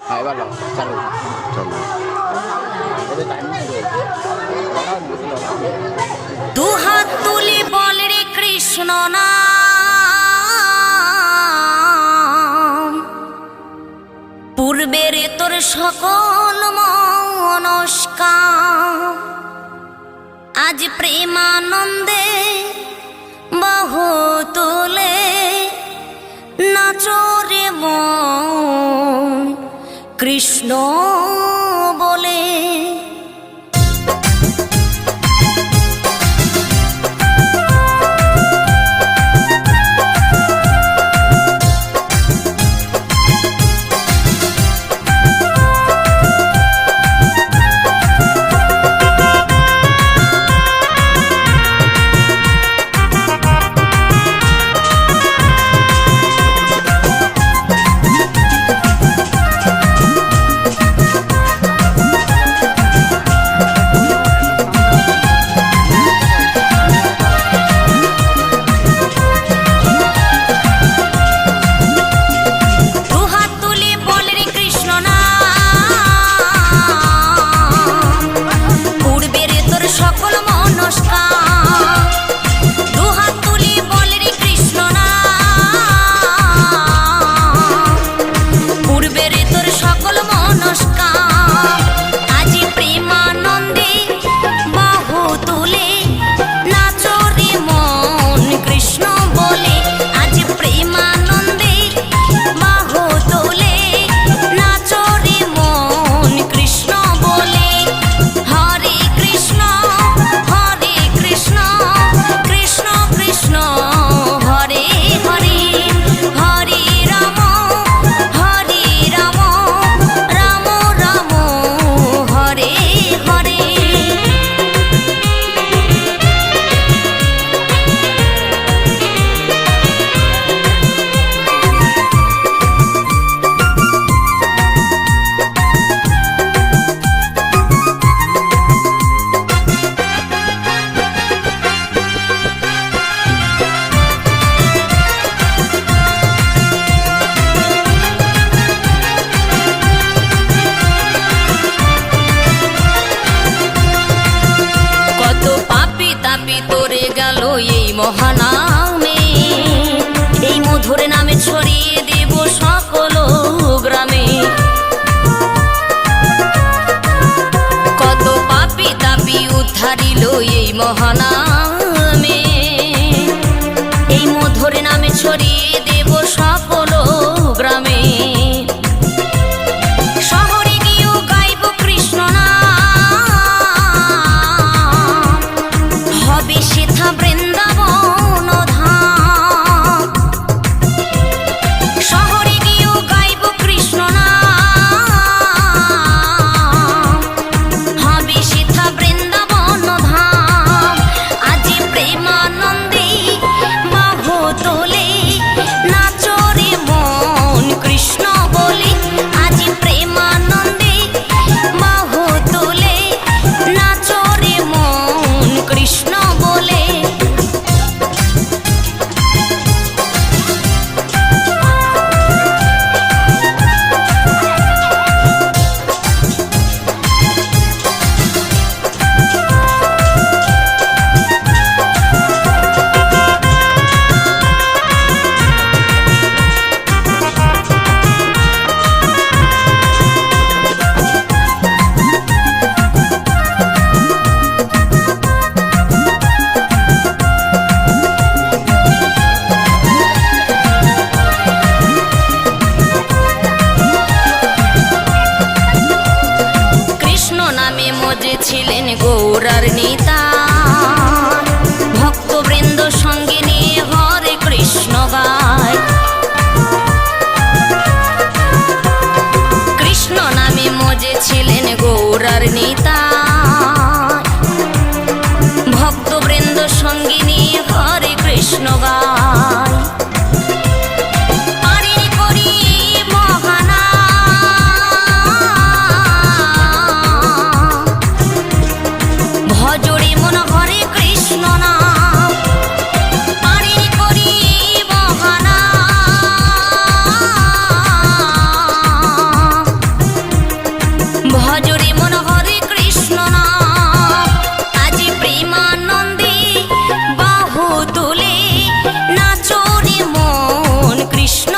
হ্যাঁ এবার চালু চলো। ওদের টাইমিং দু হাত তুলে বল রে কৃষ্ণ নাম, পূর্বের তোর সকল মনস্কাম আজ প্রেমানন্দে বহু তোলে নাচরে মন কৃষ্ণ বলে। এই মহানামে এই মধুর নামে ছড়িয়ে দেব সকল গ্রামে। কত পাপী তাপী উদ্ধারিল এই মহানামে, এই মধুর নামে ছড়িয়ে দেব সকল গ্রামে। শহরে গিয়েও গাইব কৃষ্ণ নাম, হবে সেথা বৃন্দাবন ধাম। শহরে গিয়েও গাইব কৃষ্ণ নাম, হবে সেথা বৃন্দাবন ধাম। আজি প্রেমানন্দে বাহু তোলে নাচরে মন কৃষ্ণ বলে। আজি প্রেমানন্দে বাহু তোলে নাচরে মন কৃষ্ণ বলে। কৃষ্ণ নামে মজে ছিলেন গৌরার নিতাই, ভক্তবৃন্দ সঙ্গে নিয়ে হরে কৃষ্ণ গায়। কৃষ্ণ নামে মজে ছিলেন গৌরার নিতাই, ভক্তবৃন্দ সঙ্গে নিয়ে হরে কৃষ্ণ গায়। পারের করি মহানাম, ভজরে কৃষ্ণ